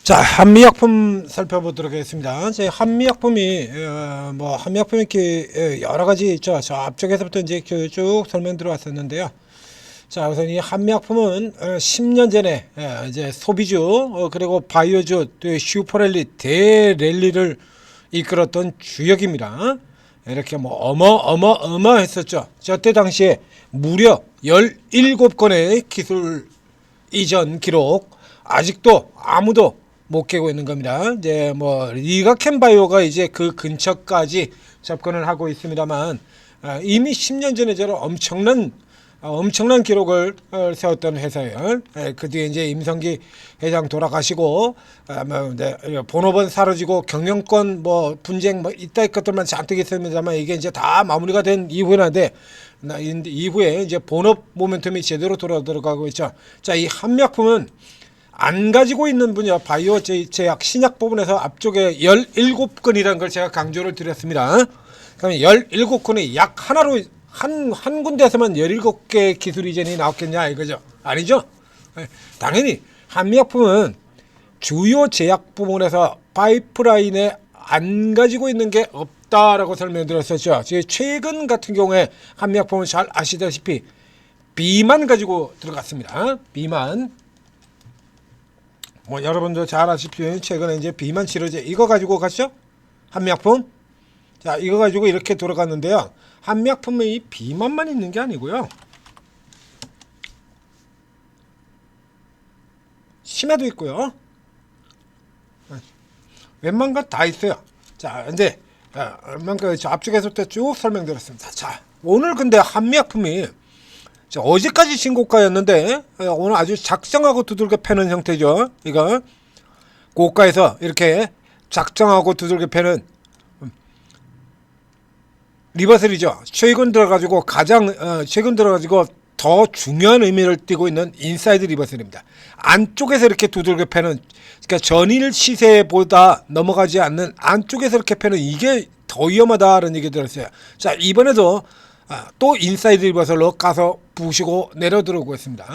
자, 한미약품 살펴보도록 하겠습니다. 제 한미약품이 한미약품이 이렇게 여러 가지 있죠. 저 앞쪽에서부터 이제 쭉 설명 들어왔었는데요. 자, 우선 이 한미약품은 10년 전에 이제 소비주 그리고 바이오주 또 슈퍼랠리 대랠리를 이끌었던 주역입니다. 이렇게 뭐 어마어마했었죠. 저때 당시에 무려 17건의 기술 이전 기록 아직도 아무도 못 깨고 있는 겁니다. 이제 뭐 리가켄바이오가 이제 그 근처까지 접근을 하고 있습니다만 이미 10년 전에 저런 엄청난 기록을 세웠던 회사예요. 그 뒤에 이제 임성기 회장 돌아가시고 본업은 사라지고 경영권 뭐 분쟁 뭐 이따위 것들만 잔뜩 있습니다만 이게 이제 다 마무리가 된 이후인데 이후에 이제 본업 모멘텀이 제대로 돌아들어가고 있죠. 자, 이 한미약품은 안 가지고 있는 분야 바이오 제약 신약 부분에서 앞쪽에 17건이라는 걸 제가 강조를 드렸습니다. 그러면 17건이 약 하나로 한 군데에서만 17개 기술 이전이 나왔겠냐 이거죠. 아니죠. 당연히 한미약품은 주요 제약 부문에서 파이프라인에 안 가지고 있는 게 없다라고 설명드렸었죠. 최근 같은 경우에 한미약품은 잘 아시다시피 B만 가지고 들어갔습니다. B만. 뭐 여러분도 잘 아시다시피 최근에 이제 B만 치료제 이거 가지고 갔죠? 한미약품. 자, 이거 가지고 이렇게 돌아갔는데요. 한미약품의 이 B만만 있는 게 아니고요. 심해도 있고요. 웬만한 건 다 있어요. 자, 이제 웬만한 저 앞쪽에서부터 쭉 설명드렸습니다. 자, 오늘 근데 한미약품이 어제까지 신고가였는데 오늘 아주 작정하고 두들겨 패는 형태죠. 이거 고가에서 이렇게 작정하고 두들겨 패는 리버설이죠. 최근 들어가지고 최근 들어가지고 더 중요한 의미를 띠고 있는 인사이드 리버설입니다. 안쪽에서 이렇게 두들겨 패는, 그러니까 전일 시세보다 넘어가지 않는 안쪽에서 이렇게 패는 이게 더 위험하다는 얘기 들었어요. 자, 이번에도 또 인사이드 리버설로 가서 부시고 내려 들어오고 있습니다.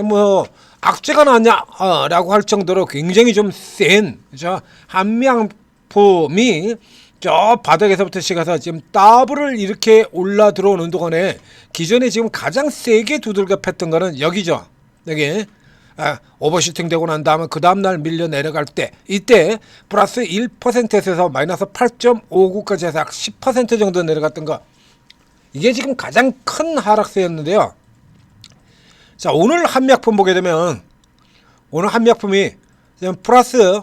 뭐 악재가 나왔냐라고 할 정도로 굉장히 좀 센 한미약품이 저 바닥에서부터 시작해서 지금 더블을 이렇게 올라 들어오는 동안에 기존에 지금 가장 세게 두들겨 팼던 거는 여기죠. 여기 오버슈팅 되고 난 다음에 그 다음날 밀려 내려갈 때 이때 플러스 1%에서 마이너스 8.59까지 해서 약 10% 정도 내려갔던 거, 이게 지금 가장 큰 하락세였는데요. 자, 오늘 한미약품 보게 되면 오늘 한미약품이 지금 플러스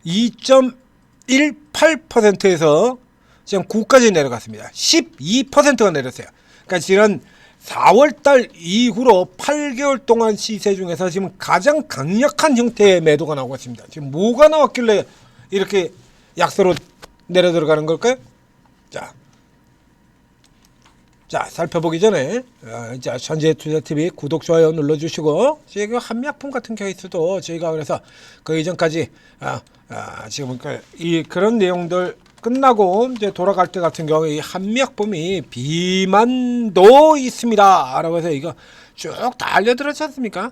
2.18%에서 지금 9까지 내려갔습니다. 12%가 내렸어요. 그러니까 지난 4월달 이후로 8개월 동안 시세 중에서 지금 가장 강력한 형태의 매도가 나오고 있습니다. 지금 뭐가 나왔길래 이렇게 약세로 내려 들어가는 걸까요? 자, 살펴보기 전에 현재투자TV 구독, 좋아요 눌러주시고, 지금 한미약품 같은 케이스도 저희가 그래서 그 이전까지 지금 그런 내용들 끝나고 이제 돌아갈 때 같은 경우에 이 한미약품이 비만도 있습니다 라고 해서 이거 쭉 다 알려드렸지 않습니까?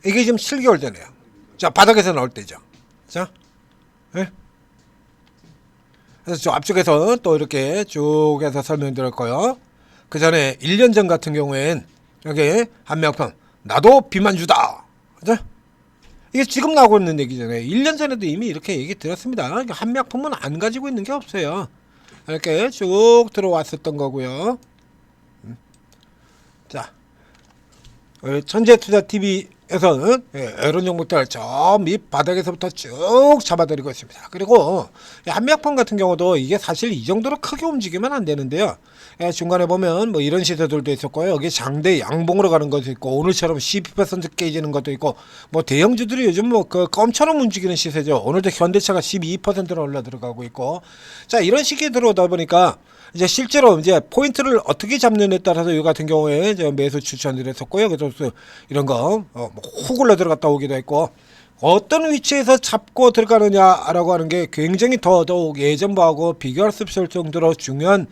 이게 지금 7개월 전에요. 자, 바닥에서 나올 때죠. 자, 네? 그래서 저 앞쪽에서 또 이렇게 쭉 해서 설명드렸고요. 그 전에 1년 전 같은 경우엔 여기 한미약품 나도 비만주다. 그죠? 이게 지금 나오고 있는 얘기잖아요. 1년 전에도 이미 이렇게 얘기 드렸습니다. 한미약품은 안 가지고 있는 게 없어요. 이렇게 쭉 들어왔었던 거고요. 자, 천재투자TV에서는 이런 정보들 저 밑바닥에서부터 쭉 잡아드리고 있습니다. 그리고 한미약품 같은 경우도 이게 사실 이 정도로 크게 움직이면 안 되는데요. 중간에 보면 뭐 이런 시세들도 있었고요. 여기 장대 양봉으로 가는 것도 있고, 오늘처럼 12% 깨지는 것도 있고, 뭐 대형주들이 요즘 뭐 그 껌처럼 움직이는 시세죠. 오늘도 현대차가 12%로 올라 들어가고 있고, 자, 이런 식이 들어오다 보니까 이제 실제로 이제 포인트를 어떻게 잡느냐에 따라서 이 같은 경우에 이제 매수 추천을 했었고요. 그래서 이런 거 훅 올라 들어갔다 오기도 했고, 어떤 위치에서 잡고 들어가느냐라고 하는 게 굉장히 더더욱 예전하고 비교할 수 없을 정도로 중요한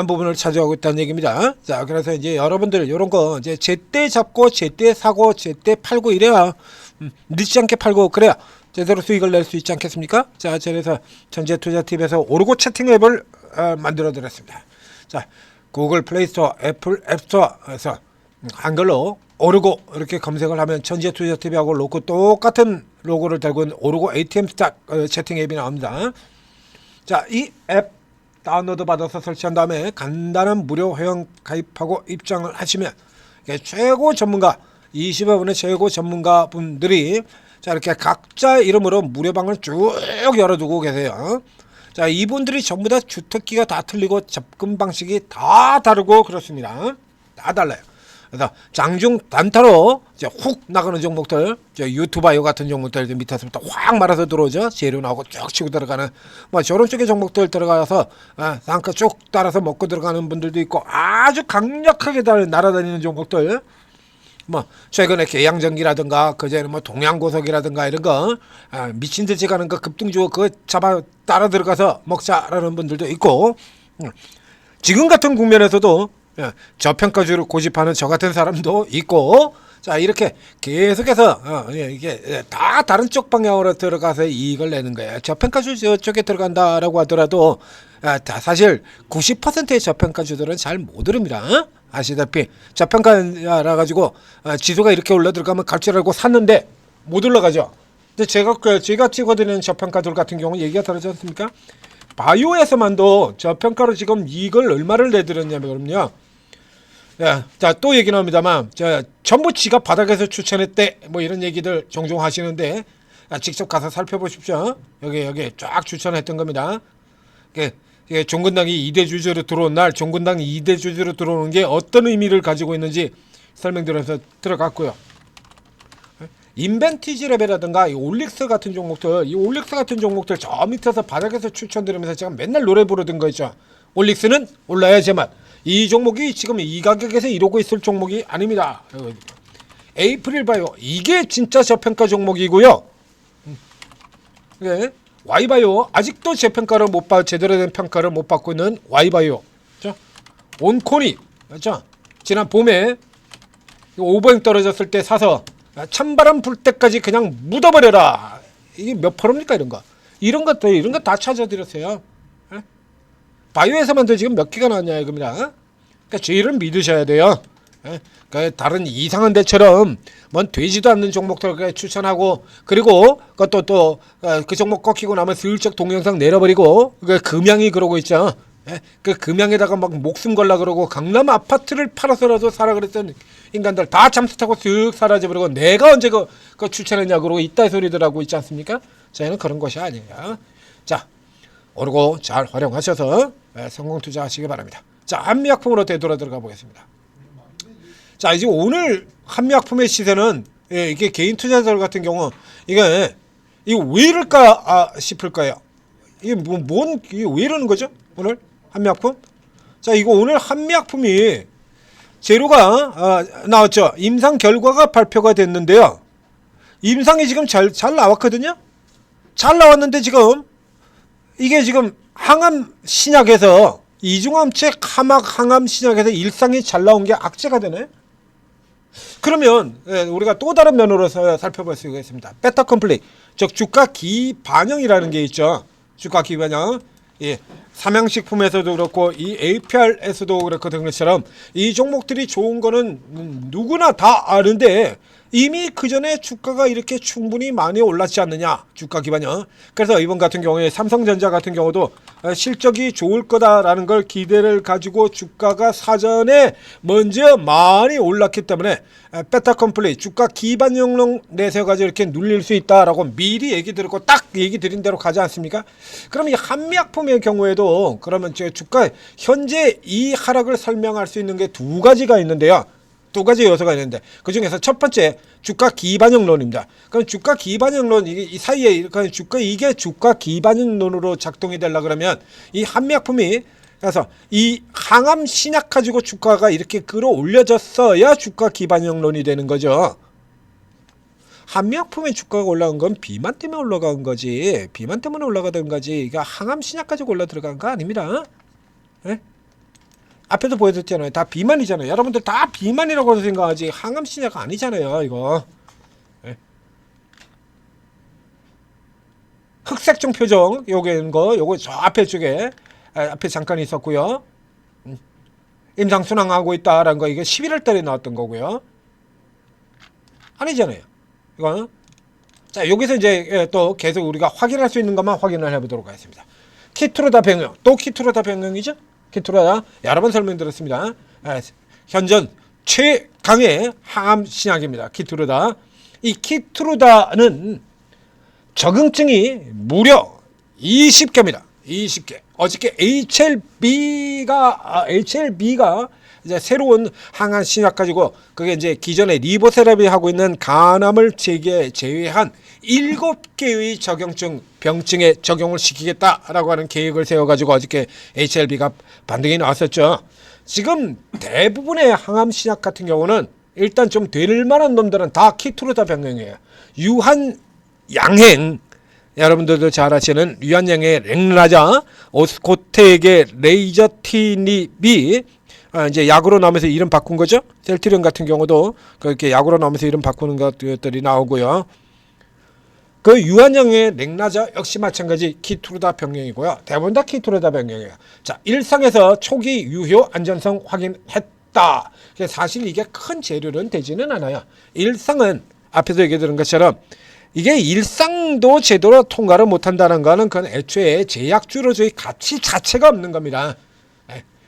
부분을 차지하고 있다는 얘기입니다. 자, 그래서 이제 여러분들 이런 거 이제 제때 잡고 제때 사고 제때 팔고 이래야 늦지 않게 팔고 그래야 제대로 수익을 낼 수 있지 않겠습니까? 자, 그래서 전재투자팁에서 오르고 채팅 앱을 만들어 드렸습니다. 자, 구글 플레이스토어, 애플 앱스토어에서 한글로 오르고 이렇게 검색을 하면 전재투자팁하고 로고 똑같은 로고를 달고 있는 오르고 ATM 스탁 채팅 앱이 나옵니다. 자, 이 앱 다운로드 받아서 설치한 다음에 간단한 무료 회원 가입하고 입장을 하시면 최고 전문가 20여 분의 최고 전문가 분들이 자 이렇게 각자 이름으로 무료방을 쭉 열어두고 계세요. 자, 이분들이 전부 다 주특기가 다 틀리고 접근 방식이 다 다르고 그렇습니다. 다 달라요. 그래서 장중 단타로 이제 훅 나가는 종목들, 유튜바이오 같은 종목들 밑에서부터 확 말아서 들어오죠. 재료 나오고 쭉 치고 들어가는 뭐 저런 쪽의 종목들 들어가서 상가 쭉 따라서 먹고 들어가는 분들도 있고 아주 강력하게 날아다니는 종목들. 뭐 최근에 계양전기라든가 그전에 뭐 동양고석이라든가 이런 거 미친 듯이 가는 거 급등주고 그거 잡아 따라 들어가서 먹자라는 분들도 있고 지금 같은 국면에서도 저평가주를 고집하는 저 같은 사람도 있고 자 이렇게 계속해서 이게 다 다른 쪽 방향으로 들어가서 이익을 내는 거예요. 저평가주 저쪽에 들어간다라고 하더라도 사실 90%의 저평가주들은 잘 못 오릅니다. 아시다시피 저평가라 가지고 지수가 이렇게 올라 들어가면 갈 줄 알고 샀는데 못 올라가죠. 근데 제가 찍어드리는 저평가들 같은 경우는 얘기가 다르지 않습니까? 바이오에서만도 저평가로 지금 이익을 얼마를 내드렸냐면요. 자, 또 얘기 나옵니다만, 전부 지가 바닥에서 추천했대, 뭐 이런 얘기들 종종 하시는데, 직접 가서 살펴보십시오. 여기 쫙 추천했던 겁니다. 종근당이 2대 주주로 들어온 날, 종근당이 2대 주주로 들어오는 게 어떤 의미를 가지고 있는지 설명드려서 들어갔고요. 인벤티지랩이라든가 이 올릭스 같은 종목들, 저 밑에서 바닥에서 추천드리면서 제가 맨날 노래 부르던 거 있죠. 올릭스는 올라야 제맛. 이 종목이 지금 이 가격에서 이러고 있을 종목이 아닙니다. 에이프릴 바이오 이게 진짜 저평가 종목이고요. 와이바이오 아직도 제평가를 제대로 된 평가를 못 받고 있는 와이바이오. 그렇죠? 온코니 그렇죠? 지난 봄에 오버행 떨어졌을 때 사서 찬바람 불 때까지 그냥 묻어버려라. 이게 몇 프로입니까 이런 거? 이런 거 다 찾아드렸어요. 바이오에서만도 지금 몇 개가 나왔냐 이겁니다. 그러니까 저희를 믿으셔야 돼요. 그러니까 다른 이상한 데처럼 뭔 되지도 않는 종목들 추천하고 그리고 그것도 또 그 종목 꺾이고 나면 슬쩍 동영상 내려버리고 그 금양이 그러고 있죠. 그 금양에다가 막 목숨 걸라 그러고 강남 아파트를 팔아서라도 사라 그랬던 인간들 다 잠수 타고 쓱 사라져버리고 내가 언제 그 추천했냐 그러고 이따 소리들 하고 있지 않습니까? 저희는 그런 것이 아니에요. 자, 오르고 잘 활용하셔서 성공 투자하시기 바랍니다. 자, 한미약품으로 되돌아 들어가 보겠습니다. 자, 이제 오늘 한미약품의 시세는 이게 개인 투자자들 같은 경우 이거 왜 이럴까 싶을까요? 이게 이게 왜 이러는 거죠? 오늘 한미약품? 자, 이거 오늘 한미약품이 재료가 나왔죠. 임상 결과가 발표가 됐는데요. 임상이 지금 잘 나왔거든요. 잘 나왔는데 지금 이게 지금 항암 신약에서 이중암체 항암 신약에서 일상이 잘 나온 게 악재가 되네. 그러면 우리가 또 다른 면으로 살펴볼 수 있습니다. 베타 컴플레이, 즉 주가 기반영이라는 게 있죠. 주가 기반영. 삼양식품에서도 그렇고 이 APR에서도 그렇거든. 것처럼 이 종목들이 좋은 거는 누구나 다 아는데 이미 그 전에 주가가 이렇게 충분히 많이 올랐지 않느냐, 주가 기반영. 그래서 이번 같은 경우에 삼성전자 같은 경우도 실적이 좋을 거다라는 걸 기대를 가지고 주가가 사전에 먼저 많이 올랐기 때문에 베타 컴플레이 주가 기반영론 내세워가지고 이렇게 눌릴 수 있다라고 미리 얘기 들었고 딱 얘기 드린 대로 가지 않습니까? 그럼 이 한미약품의 경우에도 그러면 주가 현재 이 하락을 설명할 수 있는 게 두 가지가 있는데요. 두 가지 요소가 있는데 그 중에서 첫 번째 주가 기반영론입니다. 그럼 주가 기반영론 이 사이에 이게 주가 기반영론으로 작동이 되려 그러면 이 한미약품이 그래서 이 항암 신약 가지고 주가가 이렇게 끌어올려졌어야 주가 기반영론이 되는 거죠. 한미약품의 주가가 올라간 건 비만 때문에 올라간 거지. 비만 때문에 올라가던 거지. 이게 항암 신약 가지고 올라 들어간 거 아닙니다. 예? 앞에도 보여줬잖아요. 다 비만이잖아요. 여러분들 다 비만이라고 생각하지 항암 신약 아니잖아요. 이거. 예? 흑색종 표정 요거 저 앞에 쪽에 앞에 잠깐 있었고요. 임상 순항하고 있다라는 거 이게 11월 달에 나왔던 거고요. 아니잖아요. 이거. 자, 여기서 이제 또 계속 우리가 확인할 수 있는 것만 확인을 해보도록 하겠습니다. 키트로다 병용. 또 키트로다 병용이죠? 키트로다 여러 번 설명드렸습니다. 현존 최강의 항암 신약입니다. 키트로다. 이 키트로다는 적응증이 무려 20개입니다. 20개. 어저께 HLB가 이제 새로운 항암 신약 가지고 그게 이제 기존에 리보세라비 하고 있는 간암을 제외한 7개의 적용증 병증에 적용을 시키겠다라고 하는 계획을 세워가지고 어저께 HLB가 반등이 나왔었죠. 지금 대부분의 항암 신약 같은 경우는 일단 좀 될 만한 놈들은 다 키트로다 병용이에요. 유한양행 여러분들도 잘 아시는 유한양의 랭라자, 오스코텍의 레이저티닙이 이제 약으로 나오면서 이름 바꾼 거죠. 셀트리온 같은 경우도 그렇게 약으로 나오면서 이름 바꾸는 것들이 나오고요. 그 유한양의 랭라자 역시 마찬가지 키트로다 병용이고요. 대부분 다 키트로다 병용이에요. 자, 일상에서 초기 유효 안전성 확인했다. 사실 이게 큰 재료는 되지는 않아요. 일상은 앞에서 얘기 드린 것처럼 이게 일상도 제대로 통과를 못한다는 거는 그건 애초에 제약주로서의 가치 자체가 없는 겁니다.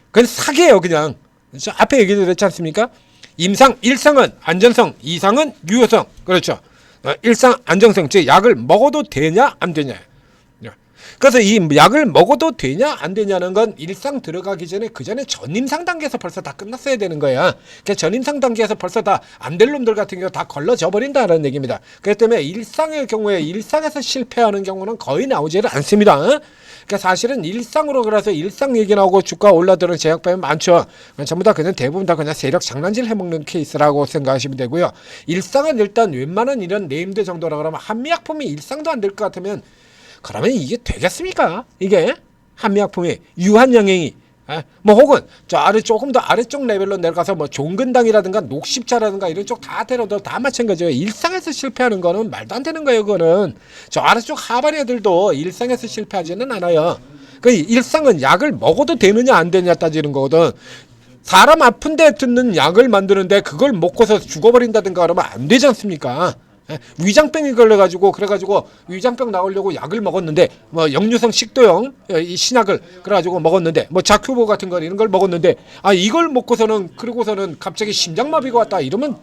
그건 사기예요, 그냥. 앞에 얘기 드렸지 않습니까? 일상은 안전성, 이상은 유효성. 그렇죠. 일상 안정성, 즉 약을 먹어도 되냐 안 되냐. 그래서 이 약을 먹어도 되냐 안 되냐는 건 일상 들어가기 전에 그 전에 전임상 단계에서 벌써 다 끝났어야 되는 거야. 그러니까 전임상 단계에서 벌써 다 안 될 놈들 같은 경우 다 걸러져 버린다는 얘기입니다. 그렇기 때문에 일상의 경우에 일상에서 실패하는 경우는 거의 나오지를 않습니다. 그러니까 사실은 일상으로 그래서 일상 얘기 나오고 주가 올라드는 제약바이 많죠. 전부 다 그냥 대부분 다 그냥 세력 장난질 해먹는 케이스라고 생각하시면 되고요. 일상은 일단 웬만한 이런 네임드 정도라 그러면 한미약품이 일상도 안 될 것 같으면 그러면 이게 되겠습니까? 이게 한미약품이 유한양행이 뭐 혹은 저 아래 조금 더 아래쪽 레벨로 내려가서 뭐 종근당이라든가 녹십자라든가 이런 쪽 다 데려도 다 마찬가지예요. 일상에서 실패하는 거는 말도 안 되는 거예요. 그거는 저 아래쪽 하바리 애들도 일상에서 실패하지는 않아요. 그 일상은 약을 먹어도 되느냐 안 되느냐 따지는 거거든. 사람 아픈데 듣는 약을 만드는데 그걸 먹고서 죽어버린다든가 그러면 안 되지 않습니까? 위장병이 걸려가지고 그래가지고 위장병 나오려고 약을 먹었는데 뭐 역류성 식도염 이 신약을 그래가지고 먹었는데 뭐 자큐보 같은 거 이런 걸 먹었는데 이걸 먹고서는 그러고서는 갑자기 심장마비가 왔다 이러면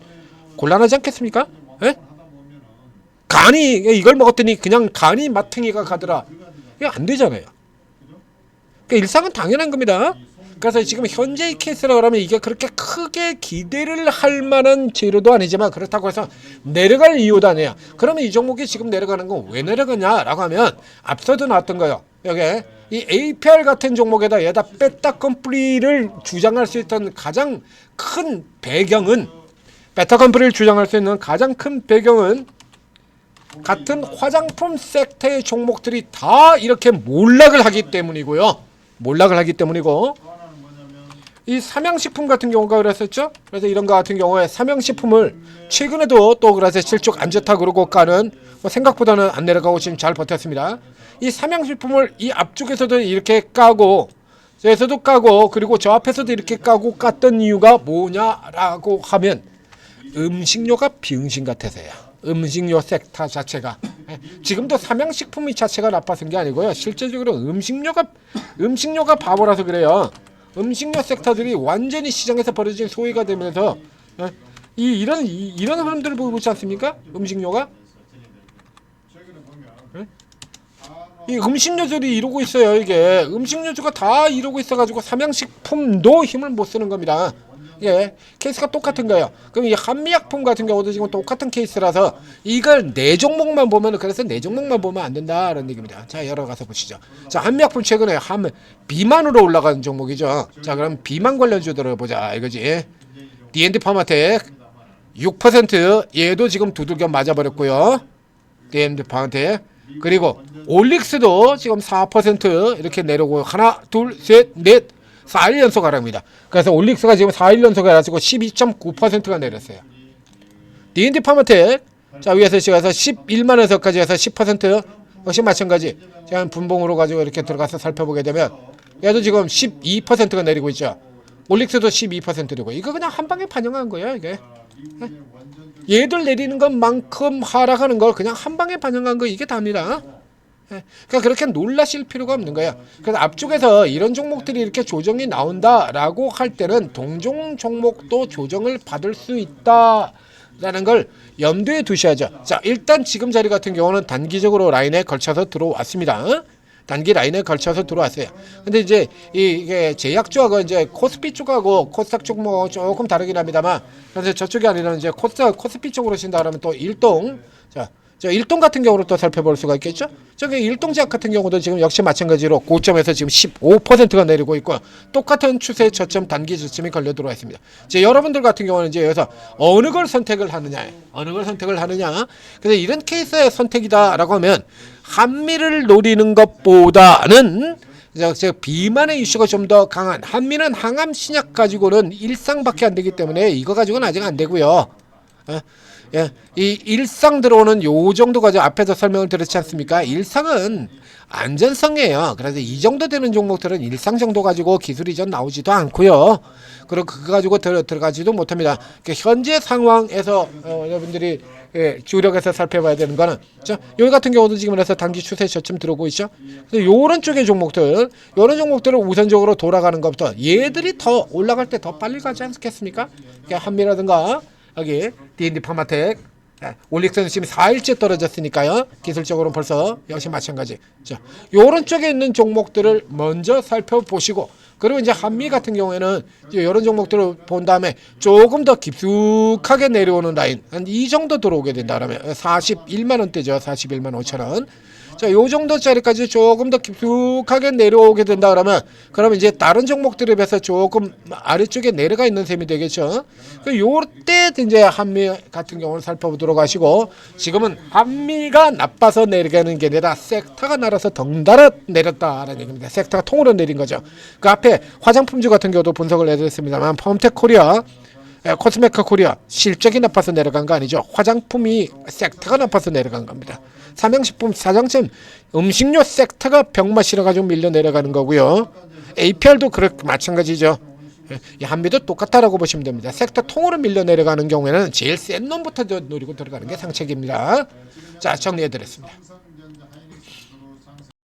곤란하지 않겠습니까? 에? 간이 이걸 먹었더니 그냥 간이 마탱이가 가더라. 이게 안 되잖아요. 그러니까 일상은 당연한 겁니다. 그래서 지금 현재의 케이스라고 하면 이게 그렇게 크게 기대를 할 만한 재료도 아니지만 그렇다고 해서 내려갈 이유도 아니에요. 그러면 이 종목이 지금 내려가는 건 왜 내려가냐라고 하면 앞서도 나왔던 거예요. 여기 이 APR 같은 종목에다 얘다 베타 컴플리를 주장할 수 있던 가장 큰 배경은 베타 컴플리를 주장할 수 있는 가장 큰 배경은 같은 화장품 섹터의 종목들이 다 이렇게 몰락을 하기 때문이고요. 몰락을 하기 때문이고 이 삼양식품 같은 경우가 그랬었죠. 그래서 이런 거 같은 경우에 삼양식품을 최근에도 또 그래서 실적 안 좋다 그러고 까는 뭐 생각보다는 안 내려가고 지금 잘 버텼습니다. 이 삼양식품을 이 앞쪽에서도 이렇게 까고 저에서도 까고 그리고 저 앞에서도 이렇게 까고 깠던 이유가 뭐냐라고 하면 음식료가 비응신 같아서요. 음식료 섹터 자체가 지금도 삼양식품이 자체가 나빠진 게 아니고요. 실제적으로 음식료가 바보라서 그래요. 음식료 섹터들이 완전히 시장에서 벌어진 소외가 되면서 이런 흐름들을 보고 있지 않습니까? 음식료가 이 음식료들이 이러고 있어요. 이게 음식료주가 다 이러고 있어가지고 삼양식품도 힘을 못 쓰는 겁니다. 예, 케이스가 똑같은 거예요. 그럼 이 한미약품 같은 경우도 지금 똑같은 케이스라서 이걸 네 종목만 보면 그래서 네 종목만 보면 안 된다라는 얘기입니다. 자, 열어가서 보시죠. 자, 한미약품 최근에 비만으로 올라간 종목이죠. 자, 그럼 비만 관련주들을 보자 이거지. D&D 파마텍 6%. 얘도 지금 두들겨 맞아버렸고요. DMF한테. 그리고 올릭스도 지금 4% 이렇게 내려오고 하나, 둘, 셋, 넷, 4일 연속 하락입니다. 그래서 올릭스가 지금 4일 연속 해가지고 12.9%가 내렸어요. D&D 파마텍 자 위에서 시가서 11만 원서까지 해서 10% 역시 마찬가지. 제가 분봉으로 가지고 이렇게 들어가서 살펴보게 되면 얘도 지금 12%가 내리고 있죠. 올릭스도 12%이고 이거 그냥 한 방에 반영한 거예요 이게. 얘들 내리는 것만큼 하락하는 걸 그냥 한 방에 반영한 거 이게 답니다. 그러니까 그렇게 놀라실 필요가 없는 거야. 그래서 앞쪽에서 이런 종목들이 이렇게 조정이 나온다라고 할 때는 동종 종목도 조정을 받을 수 있다라는 걸 염두에 두셔야죠. 자, 일단 지금 자리 같은 경우는 단기적으로 라인에 걸쳐서 들어왔습니다. 단기 라인에 걸쳐서 들어왔어요. 근데 이제 이게 제약주하고 이제 코스피 쪽하고 코스닥 쪽 뭐 조금 다르긴 합니다만, 그래서 저쪽이 아니라 이제 코스피 쪽으로 신다 그러면 또 일동, 저 일동 같은 경우를 또 살펴볼 수가 있겠죠. 저기 일동제약 같은 경우도 지금 역시 마찬가지로 고점에서 지금 15%가 내리고 있고 똑같은 추세 저점 단기 저점이 걸려 들어와 있습니다. 이제 여러분들 같은 경우는 이제 여기서 어느 걸 선택을 하느냐, 그래서 이런 케이스의 선택이다라고 하면 한미를 노리는 것보다는 비만의 이슈가 좀 더 강한 한미는 항암 신약 가지고는 일상밖에 안 되기 때문에 이거 가지고는 아직 안 되고요. 예, 이 일상 들어오는 요 정도 가지고 앞에서 설명을 드렸지 않습니까? 일상은 안전성이에요. 그래서 이 정도 되는 종목들은 일상 정도 가지고 기술 이전 나오지도 않고요. 그리고 그거 가지고 들어가지도 못합니다. 그러니까 현재 상황에서 여러분들이 주력해서 살펴봐야 되는 거는 여기 같은 경우도 지금 그래서 단기 추세 저점 들어오고 있죠. 요런 쪽의 종목들, 요런 종목들을 우선적으로 돌아가는 것부터 얘들이 더 올라갈 때 더 빨리 가지 않겠습니까? 그러니까 한미라든가 여기 D&D 파마텍, 올릭스는 지금 4일째 떨어졌으니까요. 기술적으로는 벌써 역시 마찬가지. 자, 요런 쪽에 있는 종목들을 먼저 살펴보시고, 그리고 이제 한미 같은 경우에는 이제 이런 종목들을 본 다음에 조금 더 깊숙하게 내려오는 라인, 한 이 정도 들어오게 된다 그러면 41만 원대죠. 41만 5천 원. 자, 요 정도짜리까지 조금 더 깊숙하게 내려오게 된다 그러면 이제 다른 종목들에 비해서 조금 아래쪽에 내려가 있는 셈이 되겠죠. 요때 이제 한미 같은 경우를 살펴보도록 하시고, 지금은 한미가 나빠서 내려가는 게 아니라 섹터가 날아서 덩달아 내렸다라는 얘기입니다. 섹터가 통으로 내린 거죠. 그 앞에 화장품주 같은 경우도 분석을 해드렸습니다만, 펌텍 코리아, 코스메카 코리아 실적이 나빠서 내려간 거 아니죠. 화장품이 섹터가 나빠서 내려간 겁니다. 삼양식품, 사장점, 음식료 섹터가 병맛 실어가지고 밀려 내려가는 거고요. APR도 그렇게 마찬가지죠. 이 한미도 똑같다라고 보시면 됩니다. 섹터 통으로 밀려 내려가는 경우에는 제일 센 놈부터 노리고 들어가는 게 상책입니다. 자, 정리해드렸습니다.